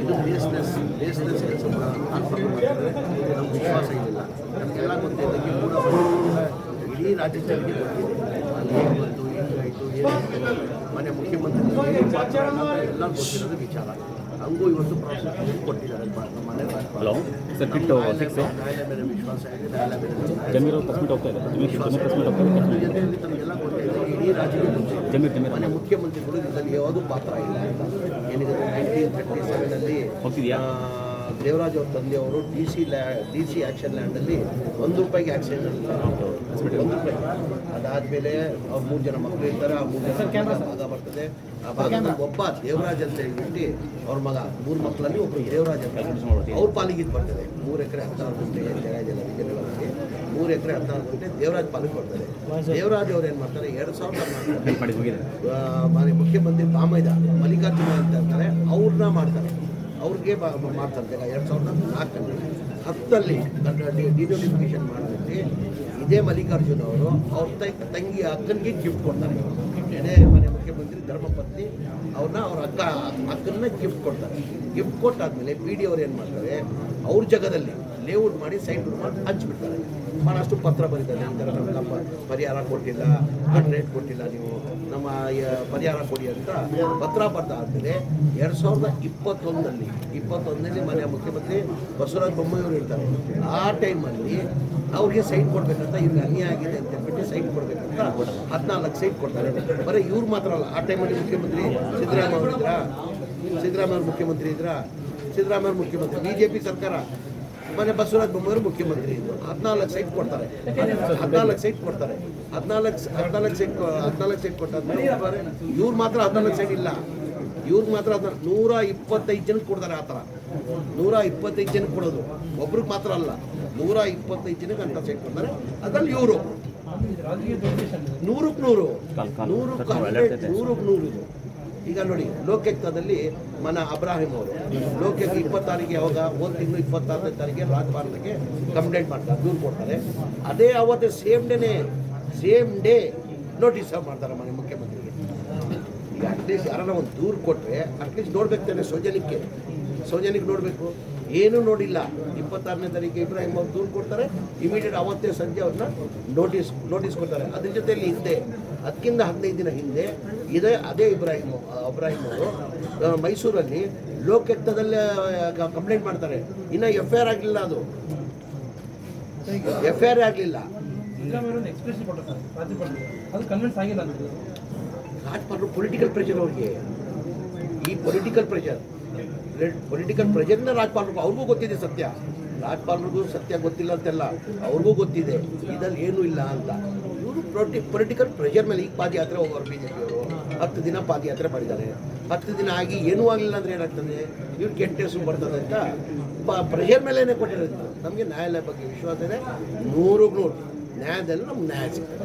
ಇದು ಬೇಸ್ನೆಸ್ ಕೆಲಸ ಟ್ರಾನ್ಸ್ಫರ್ ಮಾಡಿದರೆ ನಮ್ಗೆ ವಿಶ್ವಾಸ ಇಲ್ಲ. ನಮಗೆಲ್ಲ ಗೊತ್ತಿದ್ದಕ್ಕೆ ಕೂಡ ಇಡೀ ರಾಜ್ಯ ಜನರಿಗೆ ಗೊತ್ತಿದೆ ಅಲ್ಲಿ ಏನು ಬಂತು, ಹೆಂಗಾಯಿತು, ಏನಾಯಿತು, ಮನೆ ಮುಖ್ಯಮಂತ್ರಿ ಏನು ಪಾತ್ರ ಎಲ್ಲ ಗೊತ್ತಿರೋದು ವಿಚಾರ. ಹಂಗೂ ಇವತ್ತು ಪ್ರಾಸಿಕ್ಯೂಷನ್ ಕೊಟ್ಟಿದ್ದಾರೆ ಮನೆ ಹಲೋ ಸರ್, ಕಿಟ್ಟು ನ್ಯಾಯಾಲಯ ಮೇಲೆ ವಿಶ್ವಾಸ ಇದೆ. ನ್ಯಾಯಾಲಯ ಮೇಲೆ ಜಮೀರು ಕಸ್ಮಿಟ್ ಹೋಗ್ತಾ ಇದೆ. ಜೊತೆಯಲ್ಲಿ ತಮಗೆಲ್ಲ ಗೊತ್ತಿದೆ ಇಡೀ ರಾಜ್ಯದಲ್ಲಿ ಮನೆ ಮುಖ್ಯಮಂತ್ರಿಗಳು ಇದರಲ್ಲಿ ಯಾವುದೂ ಪಾತ್ರ ಇಲ್ಲ. ಏನಿದೆ 1937 ಹೋಗ್ತಿದೆಯಾ ದೇವರಾಜ್ ಅವ್ರ ತಂದೆಯವರು ಡಿ ಸಿ ಆ್ಯಕ್ಷನ್ ಲ್ಯಾಂಡಲ್ಲಿ ₹1 ಆಕ್ಸಿಡೆಂಟ್ ₹1. ಅದಾದಮೇಲೆ ಅವ್ರು 3 ಜನ ಮಕ್ಕಳು ಇರ್ತಾರೆ. ಆ 3 ಜನ ಭಾಗ ಬರ್ತದೆ. ಆ ಭಾಗದಲ್ಲಿ ಒಬ್ಬ ದೇವರಾಜ್ ಅಂತ ಹೇಳ್ಬಿಟ್ಟು ಅವ್ರ ಮಗ 3 ಮಕ್ಕಳಲ್ಲಿ ಒಬ್ಬರು ದೇವರಾಜ್ ಅಂತ ಅವ್ರ ಪಾಲಿಗೆ ಇದು ಬರ್ತದೆ. 3 ಎಕರೆ 16 ಗುಂಟೆ ಜಲವಾಗಿ 3 ಎಕರೆ 16 ಗುಂಟೆ ದೇವರಾಜ್ ಪಾಲಿಗೆ ಬರ್ತದೆ. ದೇವರಾಜ್ ಅವ್ರು ಏನು ಮಾಡ್ತಾರೆ 2004 ಮುಖ್ಯಮಂತ್ರಿ ಬಾಮೈದ ಮಲ್ಲಿಕಾರ್ಜುನ ಅಂತ ಇರ್ತಾರೆ, ಅವ್ರನ್ನ ಮಾಡ್ತಾರೆ. ಅವ್ರಿಗೆ ಮಾಡ್ತಾರೆ 2004 10ರಲ್ಲಿ ಡಿನೋಟಿಫಿಕೇಶನ್ ಮಾಡಿಬಿಟ್ಟು ಇದೇ ಮಲ್ಲಿಕಾರ್ಜುನ ಅವರು ಅವ್ರ ತಂಗಿ ಅಕ್ಕನಿಗೆ ಗಿಫ್ಟ್ ಕೊಡ್ತಾರೆ. ಇದೇ ಮನೆ ಮುಖ್ಯಮಂತ್ರಿ ಧರ್ಮಪತ್ನಿ ಅವ್ರನ್ನ ಅವ್ರ ಅಕ್ಕನ್ನ ಗಿಫ್ಟ್ ಕೊಡ್ತಾರೆ. ಗಿಫ್ಟ್ ಕೊಟ್ಟಾದ್ಮೇಲೆ ಪಿ ಡಿ ಅವ್ರು ಏನು ಮಾಡ್ತಾರೆ, ಅವ್ರ ಜಾಗದಲ್ಲಿ ಲೇಔಟ್ ಮಾಡಿ ಸೈಟ್ ಮಾಡಿ ಹಂಚ್ಬಿಡ್ತಾರೆ. ಭಾಳಷ್ಟು ಪತ್ರ ಬರೀತಾರೆ, ಈ ಥರ ನಮ್ಮ ಪರಿಹಾರ ಕೊಟ್ಟಿಲ್ಲ, ರೇಟ್ ಕೊಟ್ಟಿಲ್ಲ, ನೀವು ನಮ್ಮ ಪರಿಹಾರ ಕೊಡಿ ಅಂತ ಪತ್ರ ಬರ್ದಾದ್ಮೇಲೆ 2021ರಲ್ಲಿ ಮನೆಯ ಮುಖ್ಯಮಂತ್ರಿ ಬಸವರಾಜ ಬೊಮ್ಮಾಯಿಯವರು ಇರ್ತಾರೆ. ಆ ಟೈಮಲ್ಲಿ ಅವ್ರಿಗೆ ಸೈಟ್ ಕೊಡಬೇಕಂತ ಇವ್ರಿಗೆ ಅನ್ಯಾಯ ಆಗಿದೆ ಅಂತ ಹೇಳ್ಬಿಟ್ಟು ಸೈಟ್ ಕೊಡಬೇಕಂತ 14 ಸೈಟ್ ಕೊಡ್ತಾರೆ. ಬರೀ ಇವ್ರು ಮಾತ್ರ ಅಲ್ಲ, ಆ ಟೈಮಲ್ಲಿ ಮುಖ್ಯಮಂತ್ರಿ ಸಿದ್ದರಾಮಯ್ಯ ಮುಖ್ಯಮಂತ್ರಿ ಇದ್ರ ಸಿದ್ದರಾಮಯ್ಯ ಮುಖ್ಯಮಂತ್ರಿ BJP ಸರ್ಕಾರ, ಮನೆ ಬಸವರಾಜ ಬೊಮ್ಮಾಯಿಯವರು ಮುಖ್ಯಮಂತ್ರಿ ಇದ್ರು. 14 ಸೈಟ್ ಕೊಡ್ತಾರೆ. 14 ಸೈಟ್ ಕೊಡ್ತಾರೆ. 14 ಸೈಟ್ ಕೊಟ್ಟಾದ್ಮೇಲೆ ಇವ್ರು ಮಾತ್ರ 14 ಸೈಟ್ ಇಲ್ಲ, ಇವ್ರಿಗೆ ಮಾತ್ರ 125 ಜನಕ್ಕೆ ಕೊಡ್ತಾರೆ. ಆ ಥರ 125 ಜನಕ್ಕೆ ಕೊಡೋದು, ಒಬ್ರಿಗೆ ಮಾತ್ರ ಅಲ್ಲ, 125 ಜನಕ್ಕೆ ಅಂತ ಸೈಟ್ ಕೊಡ್ತಾರೆ. ಅದ್ರಲ್ಲಿ ಇವರು 100ಕ್ಕೆ 100 ಈಗ ನೋಡಿ, ಲೋಕಾಯುಕ್ತದಲ್ಲಿ ಮನ ಅಬ್ರಾಹಿಂ ಅವರು ಲೋಕಾಯುಕ್ತ 20 ಯಾವಾಗ ಒಂದು ತಿಂಗಳು 26ನೇ ತಾರೀಕಿಗೆ ರಾಜಭವನಕ್ಕೆ ಕಂಪ್ಲೇಂಟ್ ಮಾಡ್ತಾರೆ, ದೂರು ಕೊಡ್ತಾರೆ. ಅದೇ ಅವತ್ತು ಸೇಮ್ ಡೇ ನೋಟಿಸ್ ಮಾಡ್ತಾರೆ ಮನೆ ಮುಖ್ಯಮಂತ್ರಿಗೆ. ಈಗ ಅಟ್ಲೀಸ್ಟ್ ಯಾರನ್ನ ಒಂದು ದೂರು ಕೊಟ್ಟರೆ ಅಟ್ಲೀಸ್ಟ್ ನೋಡ್ಬೇಕು ತಾನೆ, ಸೌಜನ್ಯಕ್ಕೆ ನೋಡಬೇಕು. ಏನೂ ನೋಡಿಲ್ಲ. 26ನೇ ತಾರೀಕಿಗೆ ಇಬ್ರಾಹಿಂ ಅವ್ರು ದೂರು ಕೊಡ್ತಾರೆ, ಇಮಿಡಿಯೇಟ್ ಅವತ್ತೇ ಸಂಜೆ ಅವ್ರನ್ನ ನೋಟಿಸ್ ಕೊಡ್ತಾರೆ. ಅದ್ರ ಜೊತೆಯಲ್ಲಿ ಅದಕ್ಕಿಂತ 15 ದಿನ ಹಿಂದೆ ಅದೇ ಇಬ್ರಾಹಿಂ ಅವರು ಮೈಸೂರಲ್ಲಿ ಲೋಕಾಯುಕ್ತದಲ್ಲೇ ಕಂಪ್ಲೇಂಟ್ ಮಾಡ್ತಾರೆ. ಇನ್ನು FIR ಆಗಲಿಲ್ಲ, ಅದು FIR ಆಗಲಿಲ್ಲ. ರಾಜ್ಪಾಲರು ಪೊಲಿಟಿಕಲ್ ಪ್ರೆಷರ್ ಅವ್ರಿಗೆ, ಈ ಪೊಲಿಟಿಕಲ್ ಪ್ರೆಷರ್ನ ರಾಜ್ಪಾಲರು ಅವ್ರಿಗೂ ಗೊತ್ತಿದೆ ಸತ್ಯ. ರಾಜ್ಪಾಲರಿಗೂ ಸತ್ಯ ಗೊತ್ತಿಲ್ಲ ಅಂತೆಲ್ಲ ಅವ್ರಿಗೂ ಗೊತ್ತಿದೆ ಇದ್ರಲ್ಲಿ ಏನೂ ಇಲ್ಲ ಅಂತ. ಇವರು ಪೊಲಿಟಿಕಲ್ ಪ್ರೆಷರ್ ಮೇಲೆ ಈಗ ಪಾದಯಾತ್ರೆ ಹೋಗೋರು BJP ಅವರು 10 ದಿನ ಪಾದಯಾತ್ರೆ ಮಾಡಿದ್ದಾರೆ. 10 ದಿನ ಆಗಿ ಏನೂ ಆಗಲಿಲ್ಲ ಅಂದರೆ ಏನಾಗ್ತದೆ, ಇವ್ರು ಕೆಟ್ಟ ಹೆಸರು ಬರ್ತದೆ ಅಂತ ಪ್ರೆಷರ್ ಮೇಲೇ ಕೊಟ್ಟಿರೋದು. ನಮಗೆ ನ್ಯಾಯಾಲಯ ಬಗ್ಗೆ ವಿಶ್ವಾಸ ಇದೆ. 100ಕ್ಕೆ 100 ನ್ಯಾಯದಲ್ಲಿ ನಮ್ಗೆ ನ್ಯಾಯ ಸಿಗ್ತದೆ.